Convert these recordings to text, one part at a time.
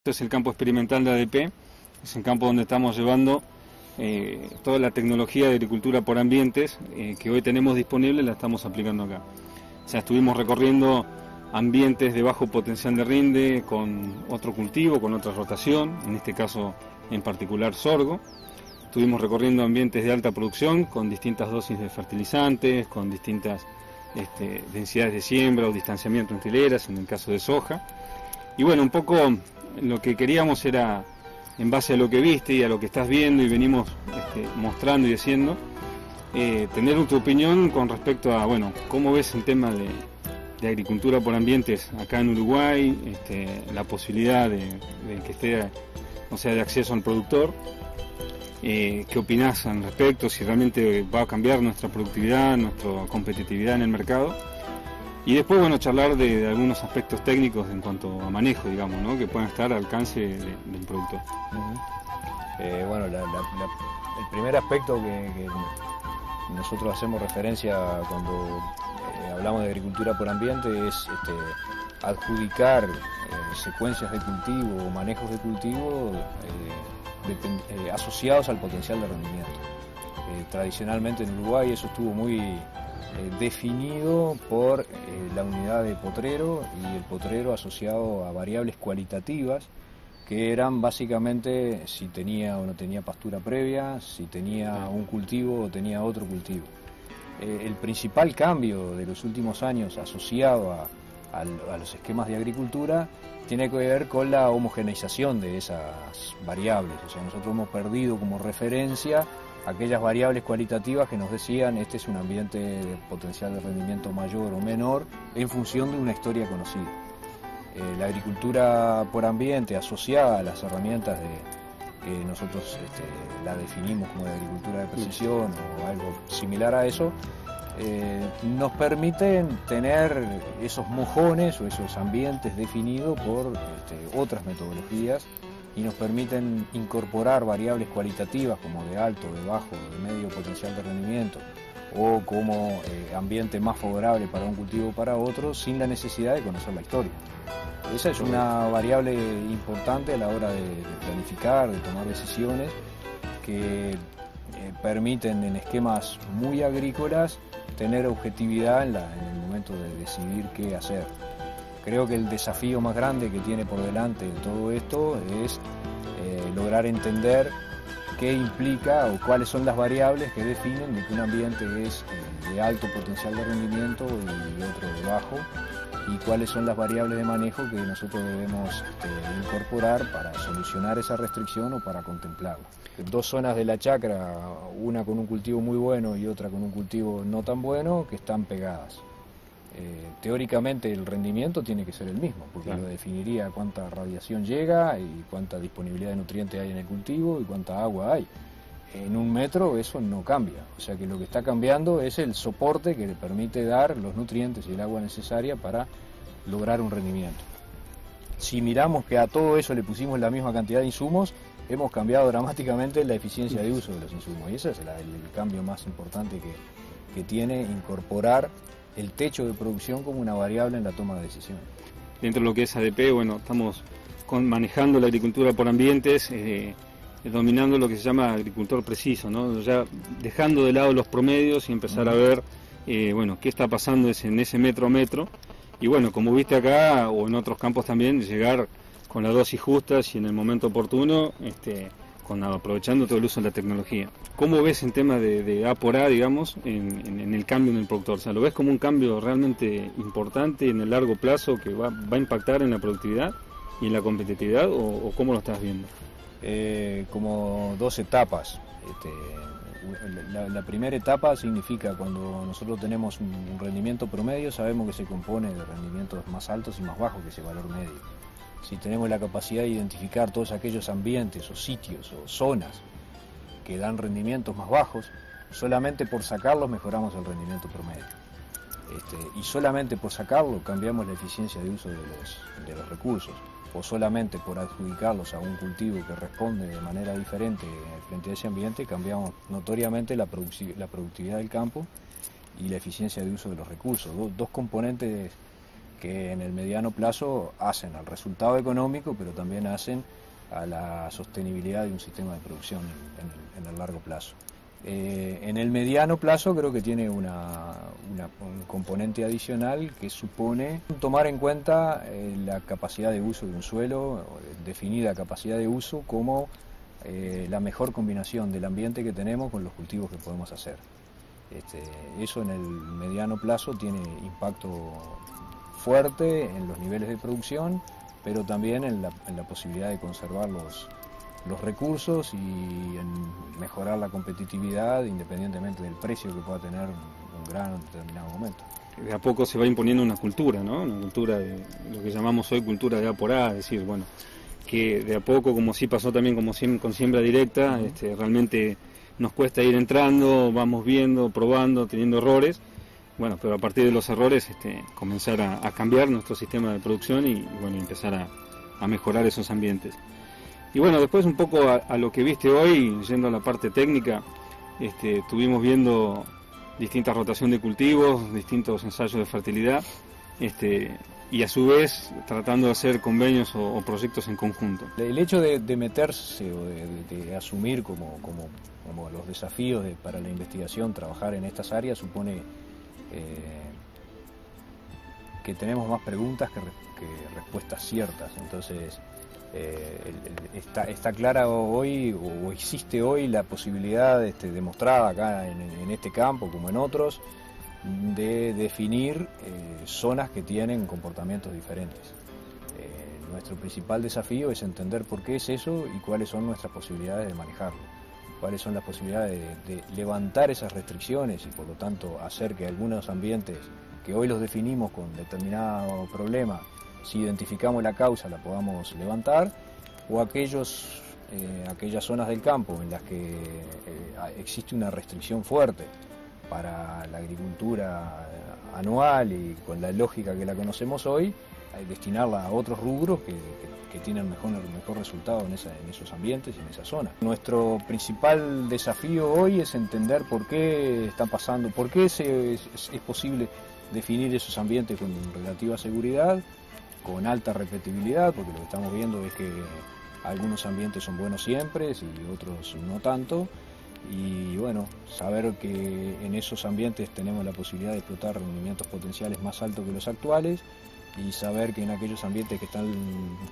Este es el campo experimental de ADP, es un campo donde estamos llevando toda la tecnología de agricultura por ambientes que hoy tenemos disponible, la estamos aplicando acá. O sea, estuvimos recorriendo ambientes de bajo potencial de rinde con otro cultivo, con otra rotación, en este caso en particular sorgo. Estuvimos recorriendo ambientes de alta producción con distintas dosis de fertilizantes, con distintas densidades de siembra o distanciamiento entre hileras, en el caso de soja. Y bueno, un poco lo que queríamos era, en base a lo que viste y a lo que estás viendo y venimos mostrando y haciendo, tener tu opinión con respecto a, bueno, cómo ves el tema de agricultura por ambientes acá en Uruguay, la posibilidad de que esté, o sea, de acceso al productor. ¿Qué opinás al respecto? Si realmente va a cambiar nuestra productividad, nuestra competitividad en el mercado. Y después, bueno, charlar de algunos aspectos técnicos en cuanto a manejo, digamos, ¿no? Que puedan estar al alcance del productor. Bueno, el primer aspecto que nosotros hacemos referencia cuando hablamos de agricultura por ambiente es adjudicar secuencias de cultivo o manejos de cultivo asociados al potencial de rendimiento. Tradicionalmente en Uruguay eso estuvo muy definido por la unidad de potrero y el potrero asociado a variables cualitativas que eran básicamente si tenía o no tenía pastura previa, si tenía un cultivo o tenía otro cultivo. El principal cambio de los últimos años asociado a los esquemas de agricultura tiene que ver con la homogeneización de esas variables. O sea, nosotros hemos perdido como referencia aquellas variables cualitativas que nos decían este es un ambiente de potencial de rendimiento mayor o menor en función de una historia conocida. La agricultura por ambiente asociada a las herramientas que nosotros la definimos como de agricultura de precisión o algo similar a eso, nos permiten tener esos mojones o esos ambientes definidos por otras metodologías y nos permiten incorporar variables cualitativas como de alto, de bajo, de medio potencial de rendimiento o como ambiente más favorable para un cultivo o para otro sin la necesidad de conocer la historia. Esa es una variable importante a la hora de planificar, de tomar decisiones que permiten en esquemas muy agrícolas tener objetividad en el momento de decidir qué hacer. Creo que el desafío más grande que tiene por delante todo esto es lograr entender qué implica o cuáles son las variables que definen de que un ambiente es de alto potencial de rendimiento y otro de bajo, y cuáles son las variables de manejo que nosotros debemos incorporar para solucionar esa restricción o para contemplarla. Dos zonas de la chacra, una con un cultivo muy bueno y otra con un cultivo no tan bueno, que están pegadas. Teóricamente el rendimiento tiene que ser el mismo, porque claro, lo definiría cuánta radiación llega y cuánta disponibilidad de nutrientes hay en el cultivo y cuánta agua hay. En un metro eso no cambia, o sea que lo que está cambiando es el soporte que le permite dar los nutrientes y el agua necesaria para lograr un rendimiento. Si miramos que a todo eso le pusimos la misma cantidad de insumos, hemos cambiado dramáticamente la eficiencia de uso de los insumos, y ese es el cambio más importante que tiene incorporar el techo de producción como una variable en la toma de decisiones. Dentro de lo que es ADP, bueno, estamos manejando la agricultura por ambientes, dominando lo que se llama agricultor preciso, ¿no? Ya dejando de lado los promedios y empezar a ver, bueno, qué está pasando en ese metro a metro. Y bueno, como viste acá o en otros campos también, llegar con la dosis justa y en el momento oportuno, aprovechando todo el uso de la tecnología. ¿Cómo ves el tema de A por A, digamos, en el cambio en el productor? O sea, ¿lo ves como un cambio realmente importante en el largo plazo que va a impactar en la productividad y en la competitividad, o cómo lo estás viendo? Como dos etapas. La primera etapa significa cuando nosotros tenemos un rendimiento promedio, sabemos que se compone de rendimientos más altos y más bajos que ese valor medio. Si tenemos la capacidad de identificar todos aquellos ambientes o sitios o zonas que dan rendimientos más bajos, solamente por sacarlos mejoramos el rendimiento promedio. Y solamente por sacarlo cambiamos la eficiencia de uso de los recursos, o solamente por adjudicarlos a un cultivo que responde de manera diferente frente a ese ambiente, cambiamos notoriamente la productividad del campo y la eficiencia de uso de los recursos. Dos componentes que en el mediano plazo hacen al resultado económico, pero también hacen a la sostenibilidad de un sistema de producción en el largo plazo. En el mediano plazo creo que tiene un componente adicional que supone tomar en cuenta la capacidad de uso de un suelo, definida capacidad de uso como la mejor combinación del ambiente que tenemos con los cultivos que podemos hacer. Eso en el mediano plazo tiene impacto fuerte en los niveles de producción, pero también en la posibilidad de conservar los recursos y en mejorar la competitividad independientemente del precio que pueda tener un grano en determinado momento. De a poco se va imponiendo una cultura, ¿no? Una cultura de lo que llamamos hoy cultura de A por A, es decir, bueno, que de a poco, como sí pasó también con siembra directa, realmente nos cuesta ir entrando, vamos viendo, probando, teniendo errores, bueno, pero a partir de los errores comenzar a cambiar nuestro sistema de producción y bueno, empezar a mejorar esos ambientes. Y bueno, después un poco a lo que viste hoy, yendo a la parte técnica, estuvimos viendo distintas rotación de cultivos, distintos ensayos de fertilidad, y a su vez tratando de hacer convenios o proyectos en conjunto. El hecho de meterse o de asumir como los desafíos para la investigación, trabajar en estas áreas, supone que tenemos más preguntas que respuestas ciertas. Entonces, está clara hoy, o existe hoy la posibilidad demostrada acá en este campo como en otros, de definir zonas que tienen comportamientos diferentes. Nuestro principal desafío es entender por qué es eso y cuáles son nuestras posibilidades de manejarlo, cuáles son las posibilidades de levantar esas restricciones y por lo tanto hacer que algunos ambientes que hoy los definimos con determinado problema, si identificamos la causa la podamos levantar, o aquellas zonas del campo en las que existe una restricción fuerte para la agricultura anual y con la lógica que la conocemos hoy, destinarla a otros rubros que tienen mejor resultado en esos ambientes y en esa zona. Nuestro principal desafío hoy es entender por qué están pasando, por qué es posible definir esos ambientes con relativa seguridad, con alta repetibilidad, porque lo que estamos viendo es que algunos ambientes son buenos siempre y otros no tanto, y bueno, saber que en esos ambientes tenemos la posibilidad de explotar rendimientos potenciales más altos que los actuales, y saber que en aquellos ambientes que están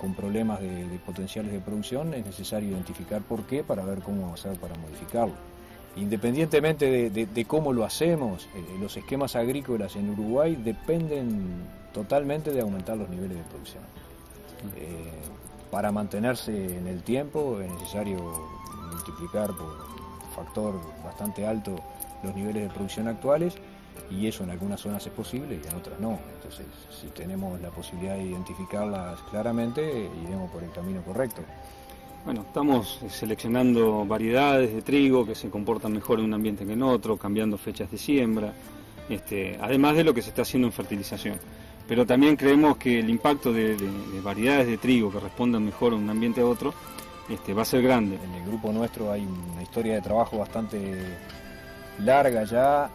con problemas de potenciales de producción es necesario identificar por qué para ver cómo hacer para modificarlo. Independientemente de cómo lo hacemos, los esquemas agrícolas en Uruguay dependen totalmente de aumentar los niveles de producción. Para mantenerse en el tiempo es necesario multiplicar por factor bastante alto los niveles de producción actuales, y eso en algunas zonas es posible y en otras no. Entonces, si tenemos la posibilidad de identificarlas claramente, iremos por el camino correcto. Bueno, estamos seleccionando variedades de trigo que se comportan mejor en un ambiente que en otro, cambiando fechas de siembra, además de lo que se está haciendo en fertilización. Pero también creemos que el impacto de variedades de trigo que respondan mejor a un ambiente a otro va a ser grande. En el grupo nuestro hay una historia de trabajo bastante larga ya,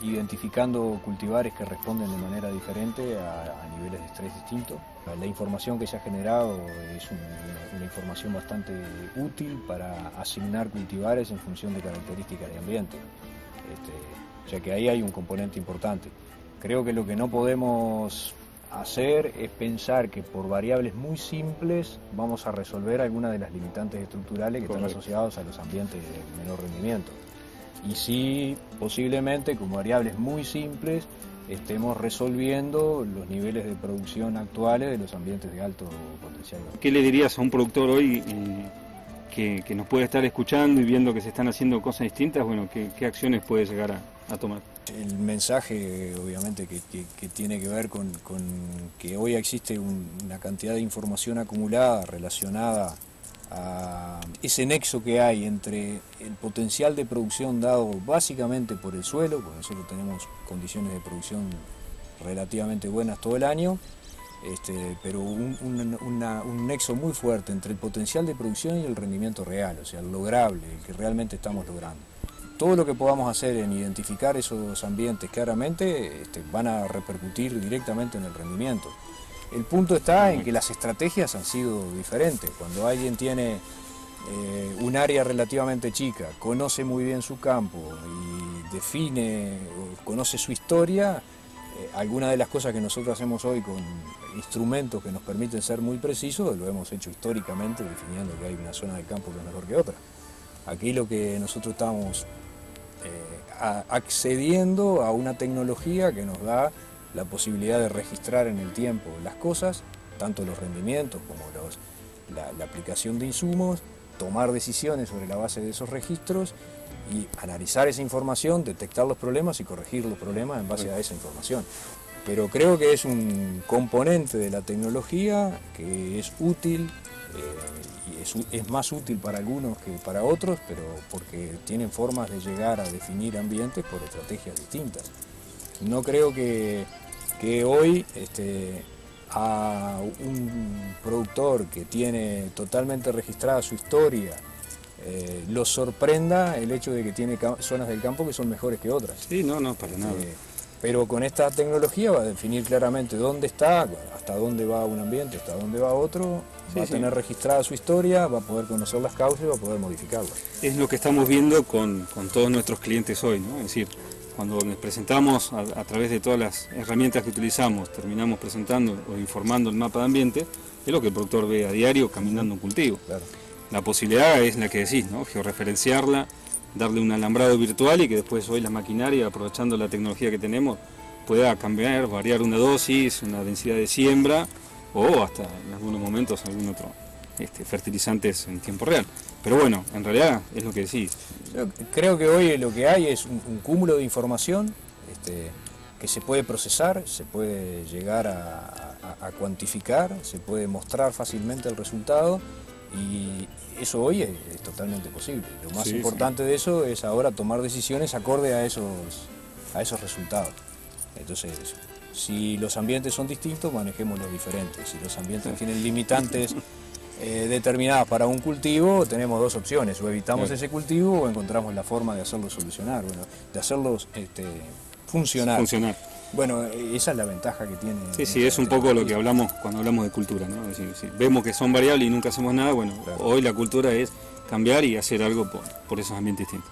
identificando cultivares que responden de manera diferente a niveles de estrés distintos. La información que se ha generado es una información bastante útil para asignar cultivares en función de características de ambiente, ya que ahí hay un componente importante. Creo que lo que no podemos hacer es pensar que por variables muy simples vamos a resolver algunas de las limitantes estructurales que están asociadas a los ambientes de menor rendimiento. Y sí, posiblemente con variables muy simples estemos resolviendo los niveles de producción actuales de los ambientes de alto potencial. ¿Qué le dirías a un productor hoy que nos puede estar escuchando y viendo que se están haciendo cosas distintas? Bueno, ¿qué acciones puede llegar a tomar? El mensaje obviamente que tiene que ver con que hoy existe una cantidad de información acumulada relacionada a ese nexo que hay entre el potencial de producción dado básicamente por el suelo, porque nosotros tenemos condiciones de producción relativamente buenas todo el año, pero un nexo muy fuerte entre el potencial de producción y el rendimiento real, o sea, el lograble, el que realmente estamos logrando. todo lo que podamos hacer en identificar esos ambientes claramente van a repercutir directamente en el rendimiento. El punto está en que las estrategias han sido diferentes. Cuando alguien tiene un área relativamente chica, conoce muy bien su campo y define, conoce su historia, algunas de las cosas que nosotros hacemos hoy con instrumentos que nos permiten ser muy precisos, lo hemos hecho históricamente definiendo que hay una zona del campo que es mejor que otra. Aquí lo que nosotros estamos accediendo a una tecnología que nos da la posibilidad de registrar en el tiempo las cosas, tanto los rendimientos como la aplicación de insumos, tomar decisiones sobre la base de esos registros y analizar esa información, detectar los problemas y corregir los problemas en base a esa información. Pero creo que es un componente de la tecnología que es útil, y es más útil para algunos que para otros, pero porque tienen formas de llegar a definir ambientes por estrategias distintas. No creo que hoy a un productor que tiene totalmente registrada su historia lo sorprenda el hecho de que tiene zonas del campo que son mejores que otras. Sí, no, para nada. Pero con esta tecnología va a definir claramente dónde está, hasta dónde va un ambiente, hasta dónde va otro, va a tener registrada su historia, va a poder conocer las causas y va a poder modificarlas. Es lo que estamos viendo con todos nuestros clientes hoy, ¿no? Es decir, cuando nos presentamos a través de todas las herramientas que utilizamos, terminamos presentando o informando el mapa de ambiente, es lo que el productor ve a diario caminando un cultivo. Claro. La posibilidad es la que decís, ¿no? Georreferenciarla, darle un alambrado virtual y que después hoy la maquinaria, aprovechando la tecnología que tenemos, pueda cambiar, variar una dosis, una densidad de siembra o hasta en algunos momentos algún otro fertilizantes en tiempo real. Pero bueno, en realidad es lo que decís. Yo creo que hoy lo que hay es un cúmulo de información que se puede procesar, se puede llegar a cuantificar, se puede mostrar fácilmente el resultado y eso hoy es totalmente posible. Lo más importante de eso es ahora tomar decisiones acorde a esos resultados. Entonces, si los ambientes son distintos, manejémoslos diferentes. Si los ambientes tienen limitantes determinadas para un cultivo, tenemos dos opciones: o evitamos ese cultivo o encontramos la forma de hacerlo solucionar, de hacerlos funcionar. Bueno, esa es la ventaja que tiene. Sí, es un poco lo que hablamos cuando hablamos de cultura, ¿no? Es decir, si vemos que son variables y nunca hacemos nada, bueno, claro. Hoy la cultura es cambiar y hacer algo por esos ambientes distintos.